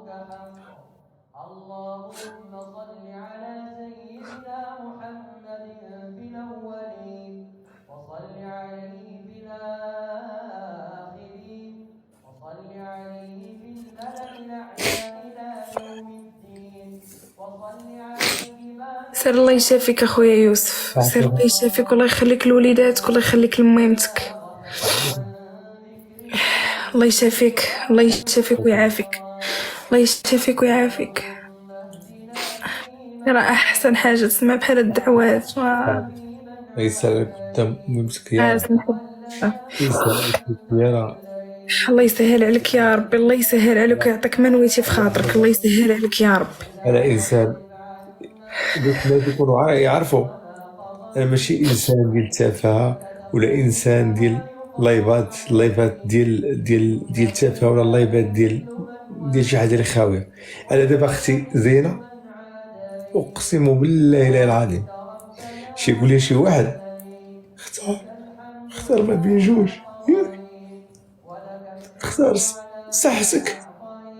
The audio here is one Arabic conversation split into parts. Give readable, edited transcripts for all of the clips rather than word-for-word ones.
لقاؤك حق. اللهم صل على سيدنا محمد في الأولين، وصل عليه في الآخرين، وصل عليه في الملأ الأعلى إلى يوم الدين، وصل عليه ما سير الله يشافيك اخويا يوسف، سير الله يشافيك والله يخليك لوليداتك والله يخليك لميمتك. الله يشافيك، الله يشافيك ويعافيك، الله يشافيك ويعافيك. راه احسن حاجه تسمع بحال الدعوات يسألك قدام ميمتك يا يسألك يا الله يسهل عليك يا ربي، الله يسهل عليك ويعطيك ما نويتي في خاطرك، الله يسهل عليك يا ربي. أنا إنسان لازم يكونوا يعرفوا أنا ماشي إنسان ديال التافهة ولا إنسان ديال لايفات ديال التافهة ولا لايفات ديال شي حاجة اللي خاوية. أنا دابا أختي زينة أقسم بالله العلي العظيم شي يقول لي شي واحد اختار ما بين جوج، ياك تختار صحتك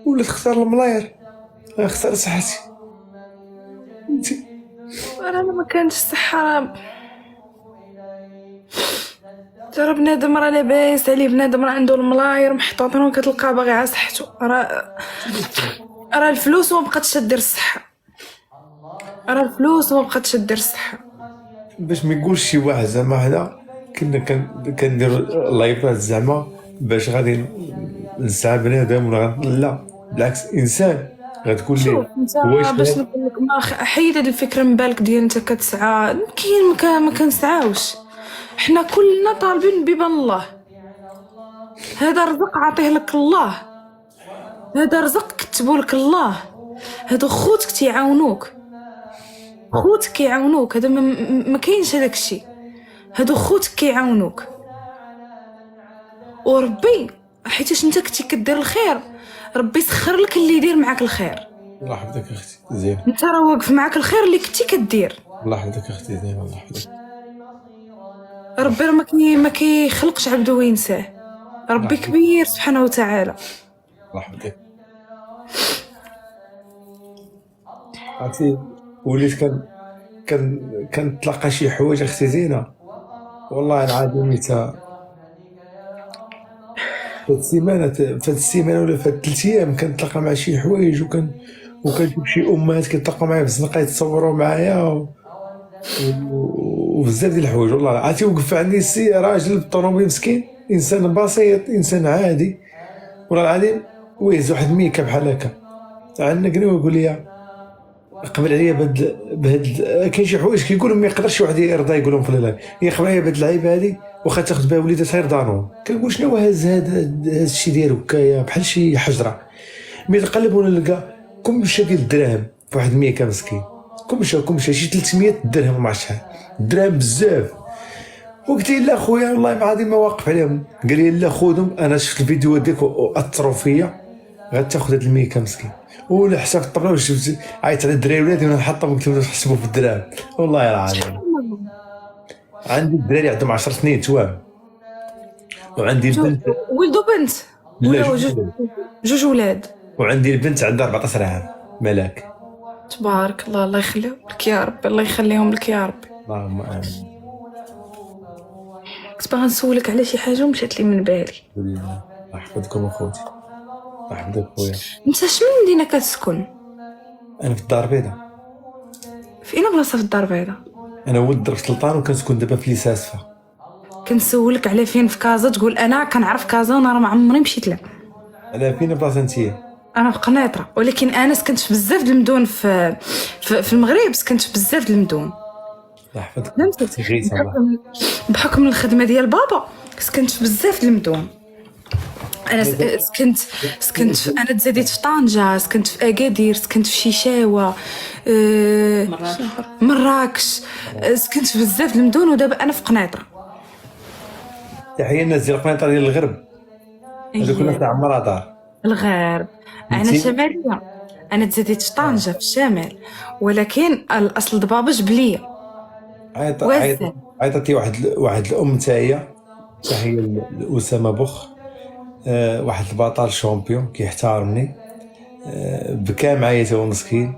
ولا تختار الملاير؟ اختار صحتي. انتي راه ما كانش الصحه، ترى بنادم راه لاباس عليه، بنادم راه عنده الملاير محطوط راه كتلقاه باغي على صحته. راه الفلوس ما بقاتش دير الصحه، راه الفلوس ما بقاتش دير الصحه. باش ما يقولش شي واحد زعما حنا كنا كنديروا لايفات زعما باش غادي نسعى بنادم ولا لا، بالعكس انسان غتقول شوف ليه انت واش باش نقول لك ما حيد هاد الفكره من بالك ديال انت كتسعى، كاين ما كنسعاوش، حنا كلنا طالبين بيبان الله. هذا رزق عطيه لك الله، هذا رزق كتبوا لك الله، هادو خوتك تيعاونوك، خوتك كيعاونوك، هذا ما كاينش هذاك الشيء، هادو خوتك كيعاونوك. وربي حيتاش انت كنتي كدير الخير ربي يسخر لك اللي يدير معاك الخير. الله يحفظك اختي زين، انت راه واقف معاك الخير اللي كنتي كدير. الله يحفظك اختي زين، الله يحفظك. ربي راه ما كيخلقش عبده وينساه، ربي كبير سبحانه وتعالى. الله يحفظك. عرفتي وليت كنتلقى شي حوايج اختي زينه والله العظيم فهاد السيمانه ولا فهاد 3 ايام كنتلاقى مع شي حوايج وكنشوف شي امهات كيتلاقاو معايا في الزنقه يتصوروا معايا وبزاف ديال الحوايج. والله عرفتي وقف عندي راجل بالطوموبيل مسكين، انسان بسيط انسان عادي والله العظيم، ويهز واحد الميكا بحال هكا عنقني ويقول لي قبل عليا بهاد كاين شي حوايج كيقولوا ما يقدرش واحد يرضى يقولهم في اللايف، يقبل عليا بهاد اللعيبه هادي واخا تاخذ بها وليدات غير دانون. كنقول شنو هاز هذا الشيء ديالو هكايا بحال شي حجره. ملي نقلب ونلقى كمشه ديال الدراهم في واحد الميكا مسكين، كمشه شي 300 درهم ما عرفتش شحال الدراهم بزاف. وقلت له لا خويا والله العظيم ما واقف عليهم. قال لي لا خذهم، انا شفت الفيديوهات ديالك واثروا فيا، غتاخذ هاد الميكا مسكين. ولا حساب الطبله وشفت عيط على الدراري ولادي وانا نحطهم قلت لهم تحسبوا في الدراهم. والله العظيم عندي الدراري عندهم 10 سنين توام، وعندي البنت ولدو بنت ولا جوج ولاد، وعندي البنت عندها 14 عام ملاك. تبارك الله، الله يخليهم لك يا ربي، الله يخليهم لك يا ربي. اللهم امين. كنت باغا نسولك على شي حاجه ومشات لي من بالي. الله يحفظكم اخوتي، الله يحفظك خويا. انت شمن مدينه كتسكن؟ انا في الدار البيضاء. في اين بلاصه في الدار البيضاء؟ انا ولد درب سلطان وكنسكن دابا في ليساسفه. كنسولك على فين في كازا تقول انا كنعرف كازا وانا راه ما عمري مشيت لها. على فين بلاصه نتيا؟ انا في قنيطره، ولكن انا سكنت في بزاف د المدن في المغرب، سكنت في بزاف د المدن. الله يحفظك فهمتي بحكم الخدمه ديال بابا سكنت في بزاف د المدن. انا سكنت انا تزاديت في طنجه، سكنت في اكادير، سكنت في شيشاوه، مراكش، سكنت في بزاف د المدن، ودابا انا في قنيطره. تحيه الناس ديال قنيطره ديال الغرب، هذوك الناس عمرها دار الغرب. انا شماليه، انا تزاديت في طنجه في الشمال، ولكن الاصل د بابا جبليه. عيطتي واحد الام تاهي تحيه لاسامه بخ، واحد البطل شامبيون كيحتارمني، بكى معايا تا هو مسكين،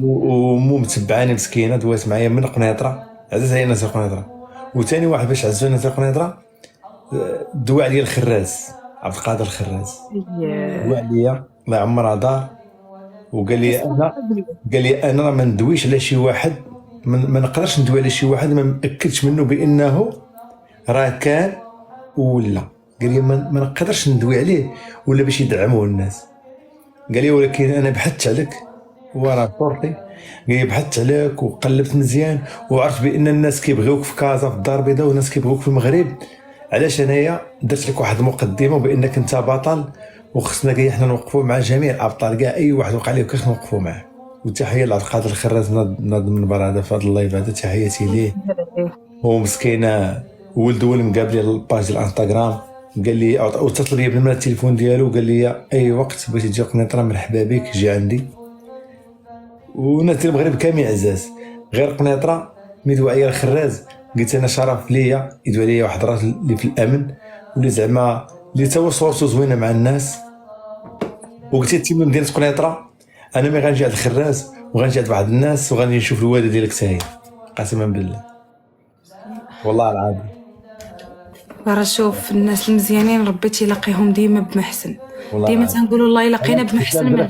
ومو متبعاني مسكينه، دوات معايا من قنيطره، عزاز علينا تا قنيطره. وثاني واحد باش عزونا تا قنيطره دوا عليا الخراز، عبد القادر الخراز، دوا عليا ما عمرها دار، وقال لي انا راه ما ندويش على شي واحد، ما نقدرش ندوي على شي واحد ما مأكدش منه بانه راه كان ولا. قال لي ما نقدرش ندوي عليه ولا باش يدعموه الناس. قال لي ولكن انا بحثت عليك وراه صورتي، قال لي بحثت عليك وقلبت مزيان وعرفت بان الناس كيبغيوك في كازا في الدار البيضاء والناس كيبغيوك في المغرب، علاش انايا درت لك واحد المقدمه بانك انت بطل، وخصنا كاع حنا نوقفوا مع جميع الابطال، كاع اي واحد وقع عليه كيف نوقفوا معاه. وتحيه لعبد القادر الخراز ناض المنبر هذا في هذا اللايف هذا، تحياتي ليه. هو مسكينه ولدو مقابلي الباج الانستغرام، قال لي اتصل بيا بالنمره التليفون ديالو، قال لي اي وقت بغيتي تجي قنيطره مرحبا بك جي عندي. وناس المغرب كامل عزاز، غير قنيطره ميدوا عليا الخراز، قلت انا شرف ليا يدوا عليا واحد الراجل اللي في الامن واللي زعما اللي تا هو صورته زوينه مع الناس. وقلت التيم مدينه قنيطره انا مي غنجي عند الخراز وغنجي عند واحد الناس وغادي نشوف الوالده ديالك حتى هي، قسما بالله والله العظيم. راه شوف الناس المزيانين ربي تيلاقيهم ديما بمحسن، ديما تنقولوا الله يلاقينا بمحسن منه.